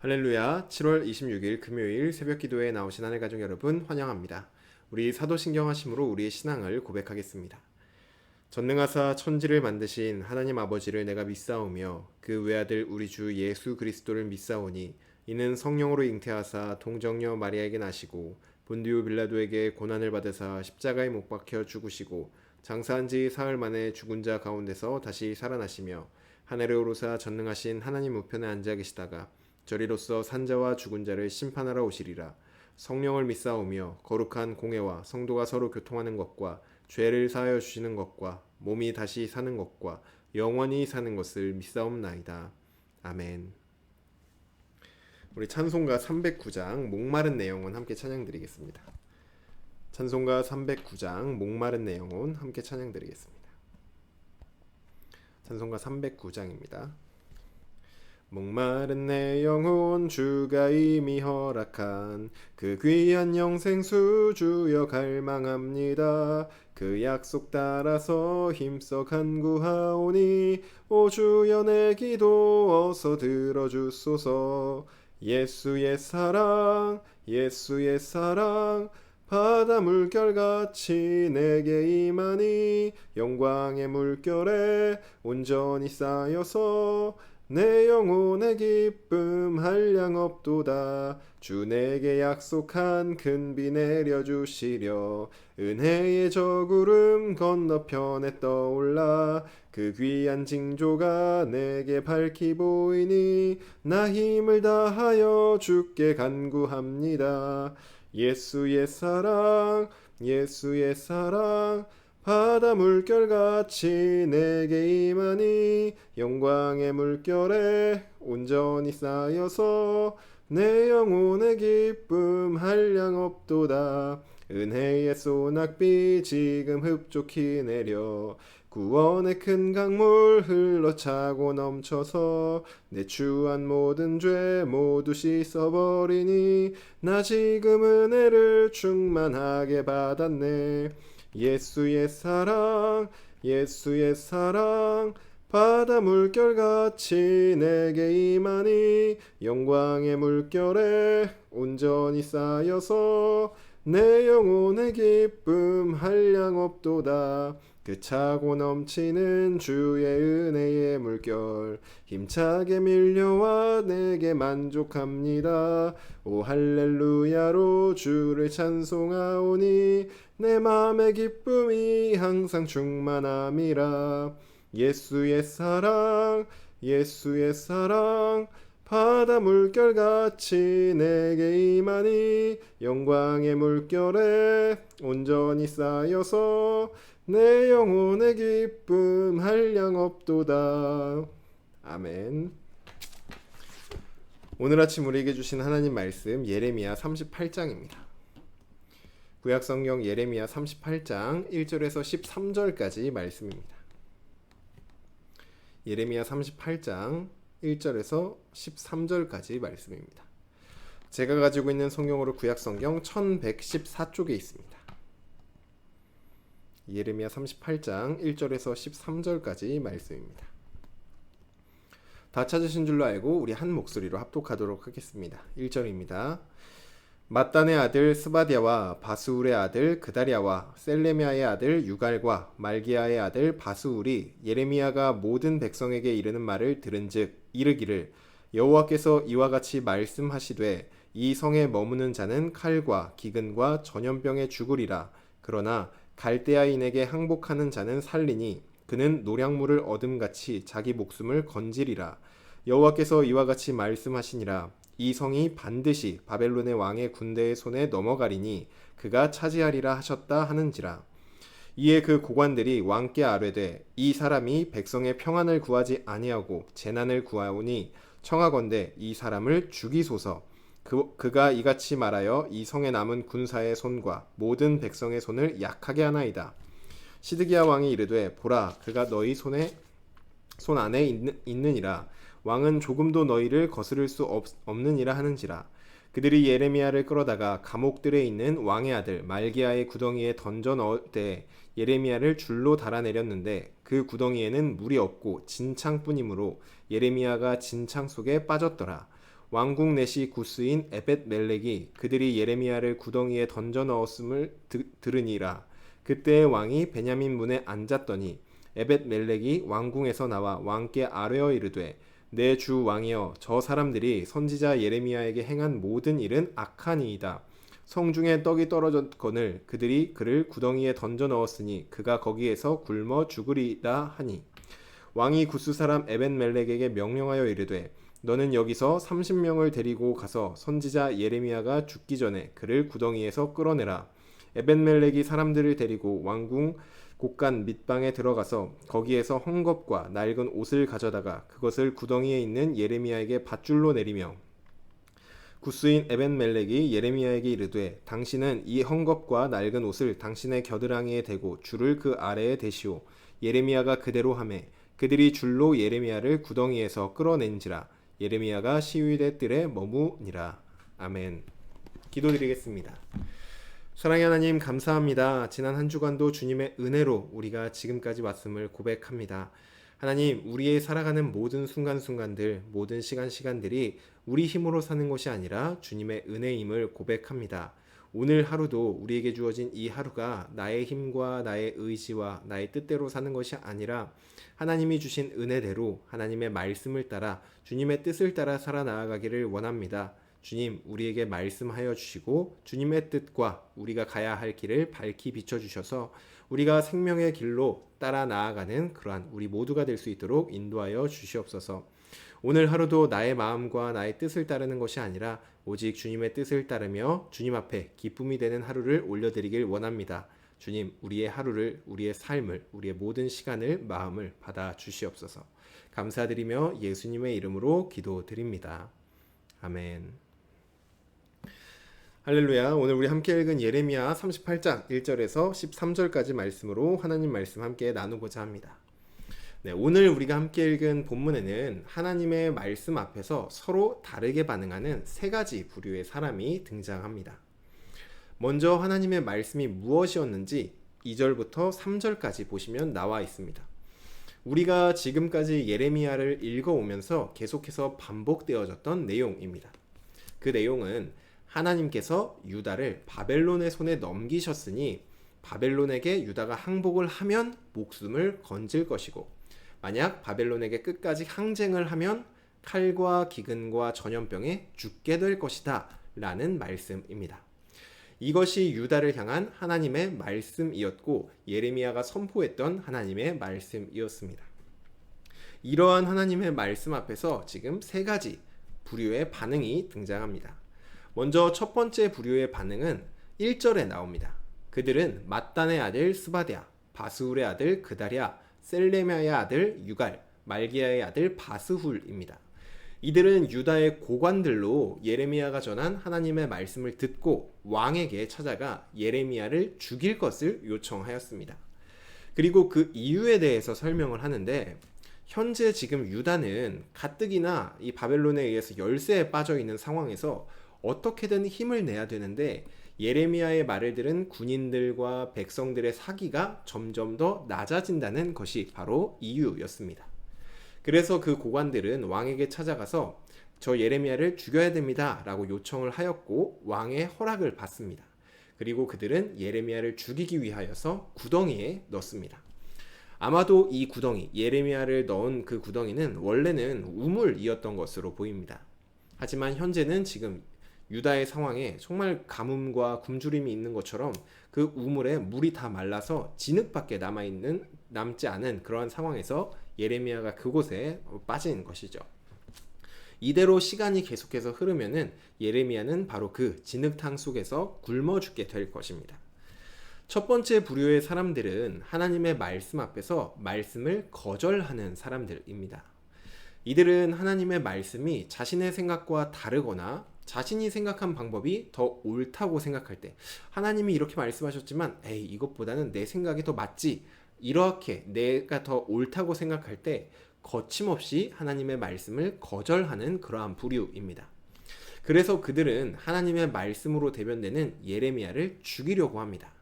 할렐루야. 7월 26일 금요일 새벽 기도에 나오신 하늘 가족 여러분 환영합니다. 우리 사도신경 하심으로 우리의 신앙을 고백하겠습니다. 전능하사 천지를 만드신 하나님 아버지를 내가 믿사오며 그 외아들 우리 주 예수 그리스도를 믿사오니 이는 성령으로 잉태하사 동정녀 마리아에게 나시고 본디오 빌라도에게 고난을 받으사 십자가에 못 박혀 죽으시고 장사한 지 사흘 만에 죽은 자 가운데서 다시 살아나시며 하늘에 오르사 전능하신 하나님 우편에 앉아 계시다가 저리로서 산자와 죽은 자를 심판하러 오시리라. 성령을 믿사오며 거룩한 공회와 성도가 서로 교통하는 것과 죄를 사하여 주시는 것과 몸이 다시 사는 것과 영원히 사는 것을 믿사옵나이다. 아멘. 우리 찬송가 309장 목마른 내영혼 함께 찬양드리겠습니다. 찬송가 309장 목마른 내영혼 함께 찬양드리겠습니다. 찬송가 309장입니다. 목마른 내 영혼 주가 이미 허락한 그 귀한 영생수 주여 갈망합니다. 그 약속 따라서 힘써 간구하오니 오 주여 내 기도 어서 들어주소서. 예수의 사랑 예수의 사랑 바다 물결같이 내게 임하니 영광의 물결에 온전히 쌓여서 내 영혼의 기쁨 한량 없도다. 주 내게 약속한 큰 비 내려주시려 은혜의 저 구름 건너편에 떠올라 그 귀한 징조가 내게 밝히 보이니 나 힘을 다하여 주께 간구합니다. 예수의 사랑 예수의 사랑 바다 물결같이 내게 임하니 영광의 물결에 온전히 쌓여서 내 영혼의 기쁨 한량 없도다. 은혜의 소낙비 지금 흡족히 내려 구원의 큰 강물 흘러차고 넘쳐서 내 추한 모든 죄 모두 씻어버리니 나 지금 은혜를 충만하게 받았네. 예수의 사랑 예수의 사랑 바다 물결같이 내게 임하니 영광의 물결에 온전히 쌓여서 내 영혼의 기쁨 한량 없도다. 그 차고 넘치는 주의 은혜의 물결 힘차게 밀려와 내게 만족합니다. 오 할렐루야로 주를 찬송하오니 내 맘의 기쁨이 항상 충만함이라. 예수의 사랑 예수의 사랑 바다 물결같이 내게 임하니 영광의 물결에 온전히 쌓여서 내 영혼의 기쁨 한량 없도다. 아멘. 오늘 아침 우리에게 주신 하나님 말씀 예레미야 38장입니다. 구약성경 예레미야 38장 1절에서 13절까지 말씀입니다. 예레미야 38장 1절에서 13절까지 말씀입니다. 제가 가지고 있는 성경으로 구약성경 1114쪽에 있습니다. 예레미야 38장 1절에서 13절까지 말씀입니다. 다 찾으신 줄로 알고 우리 한 목소리로 합독하도록 하겠습니다. 1절입니다. mat단의 아들 스바디아와 바스울의 아들 그다리아와 셀레미아의 아들 유갈과 말기야의 아들 바스울이 예레미야가 모든 백성에게 이르는 말을 들은즉 이르기를 여호와께서 이와 같이 말씀하시되 이 성에 머무는 자는 칼과 기근과 전염병에 죽으리라. 그러나 갈대아인에게 항복하는 자는 살리니 그는 노량물을 얻음같이 자기 목숨을 건지리라. 여호와께서 이와 같이 말씀하시니라. 이 성이 반드시 바벨론의 왕의 군대의 손에 넘어가리니 그가 차지하리라 하셨다 하는지라. 이에 그 고관들이 왕께 아뢰되 이 사람이 백성의 평안을 구하지 아니하고 재난을 구하오니 청하건대 이 사람을 죽이소서. 그가 이같이 말하여 이 성에 남은 군사의 손과 모든 백성의 손을 약하게 하나이다. 시드기야 왕이 이르되 보라 그가 너희 손 안에 있느니라. 왕은 조금도 너희를 거스를 수 없느니라 하는지라. 그들이 예레미야를 끌어다가 감옥들에 있는 왕의 아들 말기야의 구덩이에 던져 넣을 때 예레미야를 줄로 달아내렸는데 그 구덩이에는 물이 없고 진창뿐이므로 예레미야가 진창 속에 빠졌더라. 왕궁 넷이 구스인 에벳멜렉이 그들이 예레미야를 구덩이에 던져 넣었음을 들으니라. 그때 왕이 베냐민 문에 앉았더니 에벳멜렉이 왕궁에서 나와 왕께 아뢰어 이르되 내 주 왕이여, 저 사람들이 선지자 예레미야에게 행한 모든 일은 악하니이다. 성중에 떡이 떨어졌거늘 그들이 그를 구덩이에 던져 넣었으니 그가 거기에서 굶어 죽으리다 하니, 왕이 구스 사람 에벳멜렉에게 명령하여 이르되 너는 여기서 30명을 데리고 가서 선지자 예레미야가 죽기 전에 그를 구덩이에서 끌어내라. 에벳멜렉이 사람들을 데리고 왕궁 곳간 밑방에 들어가서 거기에서 헝겊과 낡은 옷을 가져다가 그것을 구덩이에 있는 예레미야에게 밧줄로 내리며, 구스인 에벳멜렉이 예레미야에게 이르되 당신은 이 헝겊과 낡은 옷을 당신의 겨드랑이에 대고 줄을 그 아래에 대시오. 예레미야가 그대로 하매 그들이 줄로 예레미야를 구덩이에서 끌어낸지라. 예레미야가 시위대 뜰에 머무니라. 아멘. 기도드리겠습니다. 사랑의 하나님, 감사합니다. 지난 한 주간도 주님의 은혜로 우리가 지금까지 왔음을 고백합니다. 하나님, 우리의 살아가는 모든 순간순간들, 모든 시간들이 우리 힘으로 사는 것이 아니라 주님의 은혜임을 고백합니다. 오늘 하루도 우리에게 주어진 이 하루가 나의 힘과 나의 의지와 나의 뜻대로 사는 것이 아니라 하나님이 주신 은혜대로 하나님의 말씀을 따라 주님의 뜻을 따라 살아나가기를 원합니다. 주님, 우리에게 말씀하여 주시고 주님의 뜻과 우리가 가야 할 길을 밝히 비춰주셔서 우리가 생명의 길로 따라 나아가는 그러한 우리 모두가 될 수 있도록 인도하여 주시옵소서. 오늘 하루도 나의 마음과 나의 뜻을 따르는 것이 아니라 오직 주님의 뜻을 따르며 주님 앞에 기쁨이 되는 하루를 올려드리길 원합니다. 주님, 우리의 하루를, 우리의 삶을, 우리의 모든 시간을, 마음을 받아 주시옵소서. 감사드리며 예수님의 이름으로 기도드립니다. 아멘. 할렐루야. 오늘 우리 함께 읽은 예레미야 38장 1절에서 13절까지 말씀으로 하나님 말씀 함께 나누고자 합니다. 네, 오늘 우리가 함께 읽은 본문에는 하나님의 말씀 앞에서 서로 다르게 반응하는 세 가지 부류의 사람이 등장합니다. 먼저 하나님의 말씀이 무엇이었는지 2절부터 3절까지 보시면 나와 있습니다. 우리가 지금까지 예레미야를 읽어오면서 계속해서 반복되어졌던 내용입니다. 그 내용은 하나님께서 유다를 바벨론의 손에 넘기셨으니 바벨론에게 유다가 항복을 하면 목숨을 건질 것이고, 만약 바벨론에게 끝까지 항쟁을 하면 칼과 기근과 전염병에 죽게 될 것이다 라는 말씀입니다. 이것이 유다를 향한 하나님의 말씀이었고 예레미야가 선포했던 하나님의 말씀이었습니다. 이러한 하나님의 말씀 앞에서 지금 세 가지 부류의 반응이 등장합니다. 먼저 첫 번째 부류의 반응은 1절에 나옵니다. 그들은 맏단의 아들 스바랴, 바스훌의 아들 그다랴, 셀레미야의 아들 유갈, 말기야의 아들 바스훌입니다. 이들은 유다의 고관들로 예레미야가 전한 하나님의 말씀을 듣고 왕에게 찾아가 예레미야를 죽일 것을 요청하였습니다. 그리고 그 이유에 대해서 설명을 하는데, 현재 지금 유다는 가뜩이나 이 바벨론에 의해서 열세에 빠져 있는 상황에서 어떻게든 힘을 내야 되는데 예레미야의 말을 들은 군인들과 백성들의 사기가 점점 더 낮아진다는 것이 바로 이유였습니다. 그래서 그 고관들은 왕에게 찾아가서 저 예레미야를 죽여야 됩니다 라고 요청을 하였고 왕의 허락을 받습니다. 그리고 그들은 예레미야를 죽이기 위하여서 구덩이에 넣습니다. 아마도 이 구덩이, 예레미야를 넣은 그 구덩이는 원래는 우물이었던 것으로 보입니다. 하지만 현재는 지금 유다의 상황에 정말 가뭄과 굶주림이 있는 것처럼 그 우물에 물이 다 말라서 진흙밖에 남지 않은 그러한 상황에서 예레미야가 그곳에 빠진 것이죠. 이대로 시간이 계속해서 흐르면은 예레미야는 바로 그 진흙탕 속에서 굶어 죽게 될 것입니다. 첫 번째 부류의 사람들은 하나님의 말씀 앞에서 말씀을 거절하는 사람들입니다. 이들은 하나님의 말씀이 자신의 생각과 다르거나 자신이 생각한 방법이 더 옳다고 생각할 때, 하나님이 이렇게 말씀하셨지만 에이, 이것보다는 내 생각이 더 맞지, 이렇게 내가 더 옳다고 생각할 때 거침없이 하나님의 말씀을 거절하는 그러한 부류입니다. 그래서 그들은 하나님의 말씀으로 대변되는 예레미야를 죽이려고 합니다.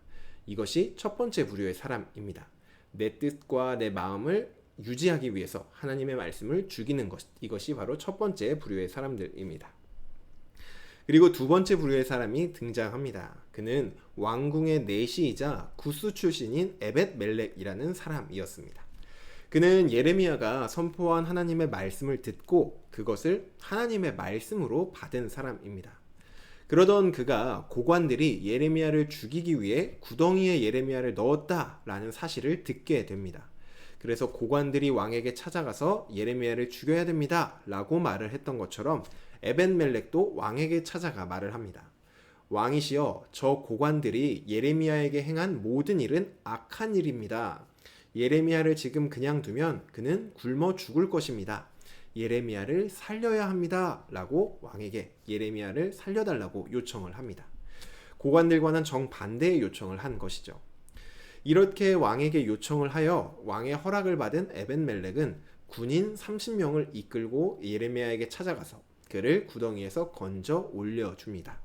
이것이 첫 번째 부류의 사람입니다. 내 뜻과 내 마음을 유지하기 위해서 하나님의 말씀을 죽이는 것, 이것이 바로 첫 번째 부류의 사람들입니다. 그리고 두 번째 부류의 사람이 등장합니다. 그는 왕궁의 내시이자 구스 출신인 에벳 멜렉이라는 사람이었습니다. 그는 예레미야가 선포한 하나님의 말씀을 듣고 그것을 하나님의 말씀으로 받은 사람입니다. 그러던 그가 고관들이 예레미야를 죽이기 위해 구덩이에 예레미야를 넣었다라는 사실을 듣게 됩니다. 그래서 고관들이 왕에게 찾아가서 예레미야를 죽여야 됩니다 라고 말을 했던 것처럼 에벤멜렉도 왕에게 찾아가 말을 합니다. 왕이시여, 저 고관들이 예레미야에게 행한 모든 일은 악한 일입니다. 예레미야를 지금 그냥 두면 그는 굶어 죽을 것입니다. 예레미야를 살려야 합니다 라고 왕에게 예레미야를 살려달라고 요청을 합니다. 고관들과는 정반대의 요청을 한 것이죠. 이렇게 왕에게 요청을 하여 왕의 허락을 받은 에벤멜렉은 군인 30명을 이끌고 예레미야에게 찾아가서 그를 구덩이에서 건져 올려줍니다.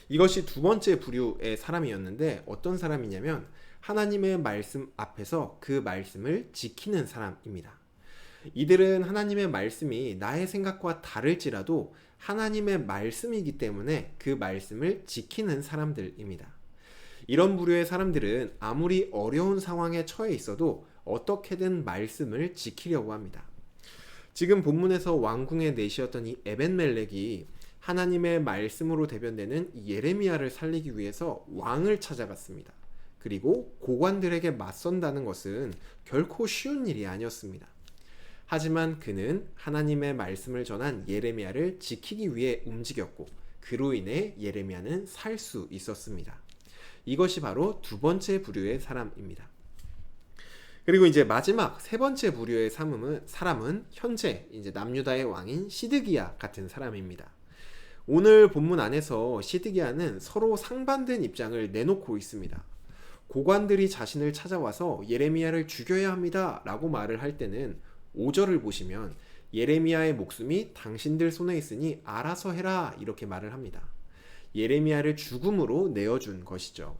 이것이 두 번째 부류의 사람이었는데 어떤 사람이냐면 하나님의 말씀 앞에서 그 말씀을 지키는 사람입니다. 이들은 하나님의 말씀이 나의 생각과 다를지라도 하나님의 말씀이기 때문에 그 말씀을 지키는 사람들입니다. 이런 부류의 사람들은 아무리 어려운 상황에 처해 있어도 어떻게든 말씀을 지키려고 합니다. 지금 본문에서 왕궁의 내시였던 이 에벤멜렉이 하나님의 말씀으로 대변되는 예레미야를 살리기 위해서 왕을 찾아갔습니다. 그리고 고관들에게 맞선다는 것은 결코 쉬운 일이 아니었습니다. 하지만 그는 하나님의 말씀을 전한 예레미야를 지키기 위해 움직였고 그로 인해 예레미야는 살 수 있었습니다. 이것이 바로 두 번째 부류의 사람입니다. 그리고 이제 마지막 세 번째 부류의 사람은 현재 이제 남유다의 왕인 시드기야 같은 사람입니다. 오늘 본문 안에서 시드기야는 서로 상반된 입장을 내놓고 있습니다. 고관들이 자신을 찾아와서 예레미야를 죽여야 합니다 라고 말을 할 때는 5절을 보시면 예레미야의 목숨이 당신들 손에 있으니 알아서 해라 이렇게 말을 합니다. 예레미야를 죽음으로 내어준 것이죠.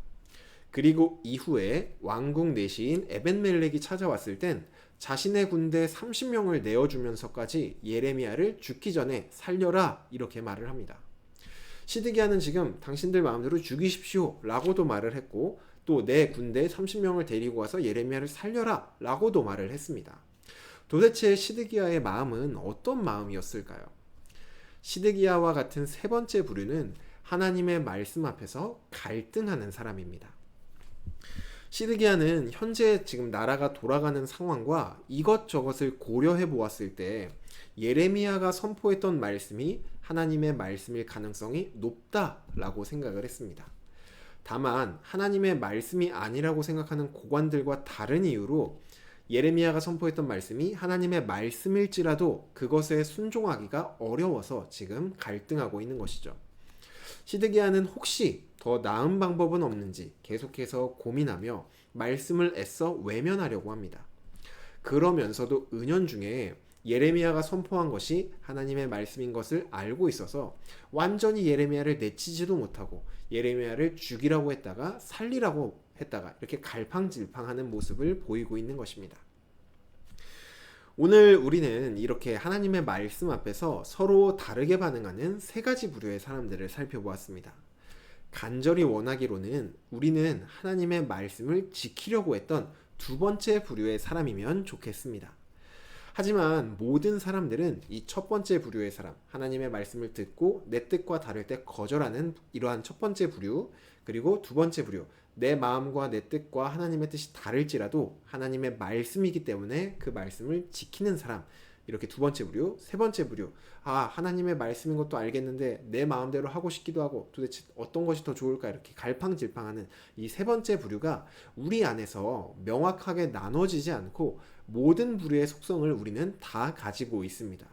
그리고 이후에 왕궁 내시인 에벤멜렉이 찾아왔을 땐 자신의 군대 30명을 내어주면서까지 예레미야를 죽기 전에 살려라 이렇게 말을 합니다. 시드기야는 지금 당신들 마음대로 죽이십시오 라고도 말을 했고 또 내 군대 30명을 데리고 와서 예레미야를 살려라 라고도 말을 했습니다. 도대체 시드기야의 마음은 어떤 마음이었을까요? 시드기야와 같은 세 번째 부류는 하나님의 말씀 앞에서 갈등하는 사람입니다. 시드기야는 현재 지금 나라가 돌아가는 상황과 이것저것을 고려해 보았을 때 예레미야가 선포했던 말씀이 하나님의 말씀일 가능성이 높다라고 생각을 했습니다. 다만 하나님의 말씀이 아니라고 생각하는 고관들과 다른 이유로 예레미야가 선포했던 말씀이 하나님의 말씀일지라도 그것에 순종하기가 어려워서 지금 갈등하고 있는 것이죠. 시드기야는 혹시 더 나은 방법은 없는지 계속해서 고민하며 말씀을 애써 외면하려고 합니다. 그러면서도 은연중에 예레미야가 선포한 것이 하나님의 말씀인 것을 알고 있어서 완전히 예레미야를 내치지도 못하고 예레미야를 죽이라고 했다가 살리라고 했다가 이렇게 갈팡질팡하는 모습을 보이고 있는 것입니다. 오늘 우리는 이렇게 하나님의 말씀 앞에서 서로 다르게 반응하는 세 가지 부류의 사람들을 살펴보았습니다. 간절히 원하기로는 우리는 하나님의 말씀을 지키려고 했던 두 번째 부류의 사람이면 좋겠습니다. 하지만 모든 사람들은 이 첫 번째 부류의 사람, 하나님의 말씀을 듣고 내 뜻과 다를 때 거절하는 이러한 첫 번째 부류, 그리고 두 번째 부류, 내 마음과 내 뜻과 하나님의 뜻이 다를지라도 하나님의 말씀이기 때문에 그 말씀을 지키는 사람, 이렇게 두 번째 부류, 세 번째 부류, 하나님의 말씀인 것도 알겠는데 내 마음대로 하고 싶기도 하고 도대체 어떤 것이 더 좋을까 이렇게 갈팡질팡하는 이 세 번째 부류가 우리 안에서 명확하게 나눠지지 않고 모든 부류의 속성을 우리는 다 가지고 있습니다.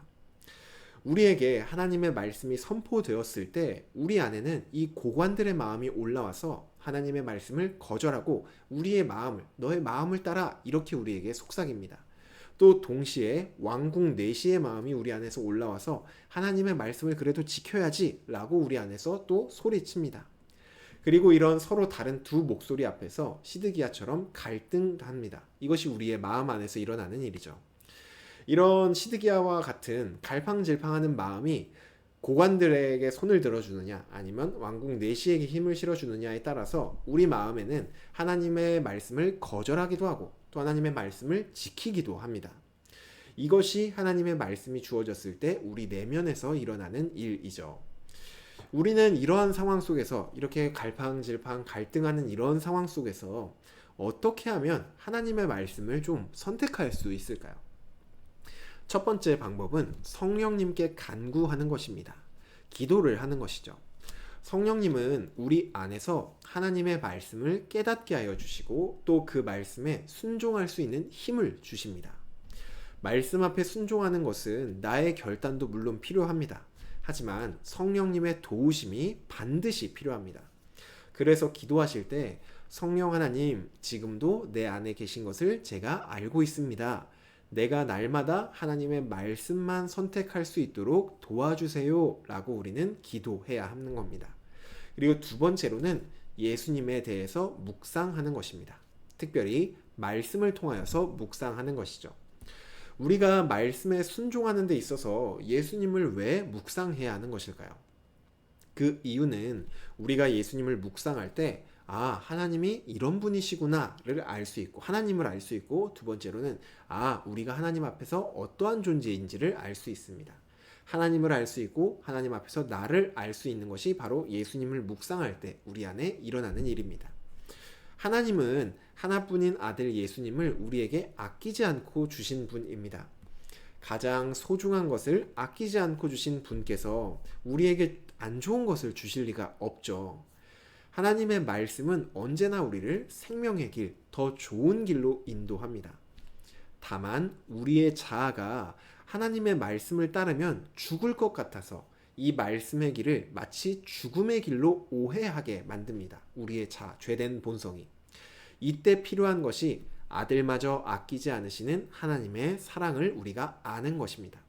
우리에게 하나님의 말씀이 선포되었을 때 우리 안에는 이 고관들의 마음이 올라와서 하나님의 말씀을 거절하고 우리의 마음을, 너의 마음을 따라 이렇게 우리에게 속삭입니다. 또 동시에 왕궁 내시의 마음이 우리 안에서 올라와서 하나님의 말씀을 그래도 지켜야지 라고 우리 안에서 또 소리칩니다. 그리고 이런 서로 다른 두 목소리 앞에서 시드기야처럼 갈등합니다. 이것이 우리의 마음 안에서 일어나는 일이죠. 이런 시드기야와 같은 갈팡질팡하는 마음이 고관들에게 손을 들어주느냐 아니면 왕궁 내시에게 힘을 실어주느냐에 따라서 우리 마음에는 하나님의 말씀을 거절하기도 하고 또 하나님의 말씀을 지키기도 합니다. 이것이 하나님의 말씀이 주어졌을 때 우리 내면에서 일어나는 일이죠. 우리는 이러한 상황 속에서 이렇게 갈팡질팡 갈등하는 이런 상황 속에서 어떻게 하면 하나님의 말씀을 좀 선택할 수 있을까요? 첫 번째 방법은 성령님께 간구하는 것입니다. 기도를 하는 것이죠. 성령님은 우리 안에서 하나님의 말씀을 깨닫게 하여 주시고 또 그 말씀에 순종할 수 있는 힘을 주십니다. 말씀 앞에 순종하는 것은 나의 결단도 물론 필요합니다. 하지만 성령님의 도우심이 반드시 필요합니다. 그래서 기도하실 때 성령 하나님, 지금도 내 안에 계신 것을 제가 알고 있습니다. 내가 날마다 하나님의 말씀만 선택할 수 있도록 도와주세요 라고 우리는 기도해야 하는 겁니다. 그리고 두 번째로는 예수님에 대해서 묵상하는 것입니다. 특별히 말씀을 통하여서 묵상하는 것이죠. 우리가 말씀에 순종하는 데 있어서 예수님을 왜 묵상해야 하는 것일까요? 그 이유는 우리가 예수님을 묵상할 때 하나님이 이런 분이시구나를 알 수 있고 하나님을 알 수 있고 두 번째로는 우리가 하나님 앞에서 어떠한 존재인지를 알 수 있습니다. 하나님을 알 수 있고 하나님 앞에서 나를 알 수 있는 것이 바로 예수님을 묵상할 때 우리 안에 일어나는 일입니다. 하나님은 하나뿐인 아들 예수님을 우리에게 아끼지 않고 주신 분입니다. 가장 소중한 것을 아끼지 않고 주신 분께서 우리에게 안 좋은 것을 주실 리가 없죠. 하나님의 말씀은 언제나 우리를 생명의 길, 더 좋은 길로 인도합니다. 다만 우리의 자아가 하나님의 말씀을 따르면 죽을 것 같아서 이 말씀의 길을 마치 죽음의 길로 오해하게 만듭니다. 우리의 자아, 죄된 본성이. 이때 필요한 것이 아들마저 아끼지 않으시는 하나님의 사랑을 우리가 아는 것입니다.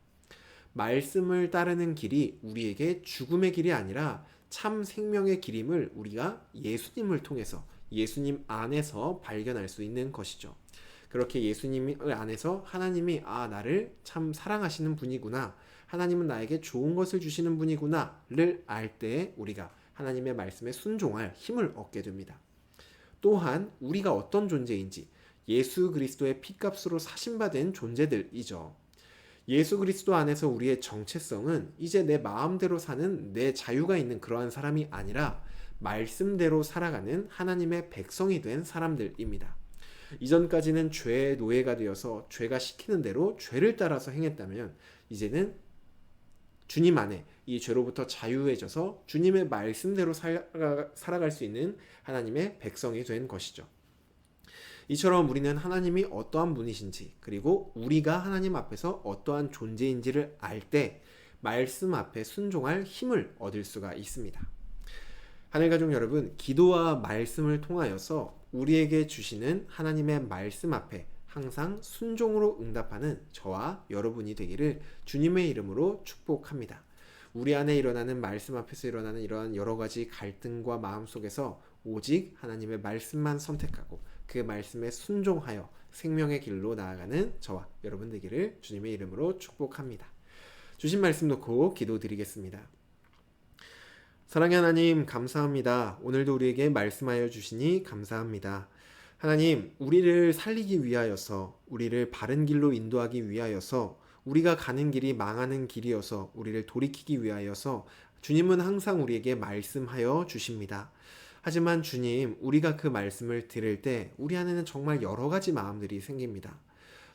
말씀을 따르는 길이 우리에게 죽음의 길이 아니라 참 생명의 길임을 우리가 예수님을 통해서 예수님 안에서 발견할 수 있는 것이죠. 그렇게 예수님 안에서 하나님이 나를 참 사랑하시는 분이구나, 하나님은 나에게 좋은 것을 주시는 분이구나를 알 때 우리가 하나님의 말씀에 순종할 힘을 얻게 됩니다. 또한 우리가 어떤 존재인지 예수 그리스도의 피값으로 사신받은 존재들이죠. 예수 그리스도 안에서 우리의 정체성은 이제 내 마음대로 사는 내 자유가 있는 그러한 사람이 아니라 말씀대로 살아가는 하나님의 백성이 된 사람들입니다. 이전까지는 죄의 노예가 되어서 죄가 시키는 대로 죄를 따라서 행했다면 이제는 주님 안에 이 죄로부터 자유해져서 주님의 말씀대로 살아갈 수 있는 하나님의 백성이 된 것이죠. 이처럼 우리는 하나님이 어떠한 분이신지 그리고 우리가 하나님 앞에서 어떠한 존재인지를 알 때 말씀 앞에 순종할 힘을 얻을 수가 있습니다. 하늘가족 여러분, 기도와 말씀을 통하여서 우리에게 주시는 하나님의 말씀 앞에 항상 순종으로 응답하는 저와 여러분이 되기를 주님의 이름으로 축복합니다. 우리 안에 일어나는 말씀 앞에서 일어나는 이러한 여러 가지 갈등과 마음 속에서 오직 하나님의 말씀만 선택하고 그 말씀에 순종하여 생명의 길로 나아가는 저와 여러분 되기를 주님의 이름으로 축복합니다. 주신 말씀 놓고 기도드리겠습니다. 사랑의 하나님, 감사합니다. 오늘도 우리에게 말씀하여 주시니 감사합니다. 하나님, 우리를 살리기 위하여서, 우리를 바른 길로 인도하기 위하여서, 우리가 가는 길이 망하는 길이어서 우리를 돌이키기 위하여서 주님은 항상 우리에게 말씀하여 주십니다. 하지만 주님, 우리가 그 말씀을 들을 때 우리 안에는 정말 여러 가지 마음들이 생깁니다.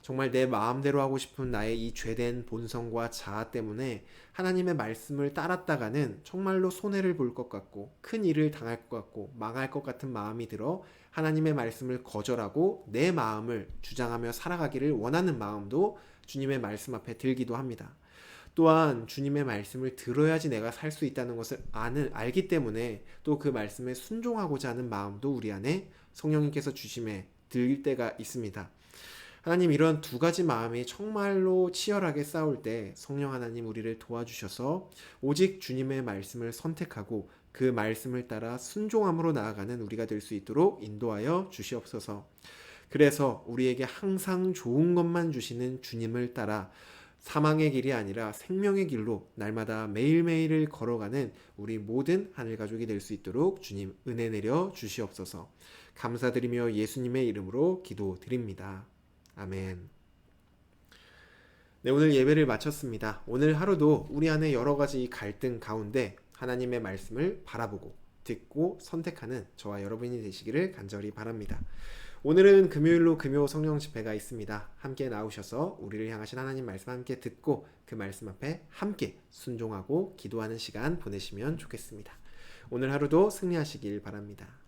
정말 내 마음대로 하고 싶은 나의 이 죄된 본성과 자아 때문에 하나님의 말씀을 따랐다가는 정말로 손해를 볼 것 같고 큰 일을 당할 것 같고 망할 것 같은 마음이 들어 하나님의 말씀을 거절하고 내 마음을 주장하며 살아가기를 원하는 마음도 주님의 말씀 앞에 들기도 합니다. 또한 주님의 말씀을 들어야지 내가 살 수 있다는 것을 알기 때문에 또 그 말씀에 순종하고자 하는 마음도 우리 안에 성령님께서 주심에 들 때가 있습니다. 하나님, 이런 두 가지 마음이 정말로 치열하게 싸울 때 성령 하나님 우리를 도와주셔서 오직 주님의 말씀을 선택하고 그 말씀을 따라 순종함으로 나아가는 우리가 될 수 있도록 인도하여 주시옵소서. 그래서 우리에게 항상 좋은 것만 주시는 주님을 따라 사망의 길이 아니라 생명의 길로 날마다 매일매일을 걸어가는 우리 모든 하늘 가족이 될 수 있도록 주님 은혜 내려 주시옵소서. 감사드리며 예수님의 이름으로 기도드립니다. 아멘. 네, 오늘 예배를 마쳤습니다. 오늘 하루도 우리 안에 여러 가지 갈등 가운데 하나님의 말씀을 바라보고 듣고 선택하는 저와 여러분이 되시기를 간절히 바랍니다. 오늘은 금요일로 금요 성령 집회가 있습니다. 함께 나오셔서 우리를 향하신 하나님 말씀 함께 듣고 그 말씀 앞에 함께 순종하고 기도하는 시간 보내시면 좋겠습니다. 오늘 하루도 승리하시길 바랍니다.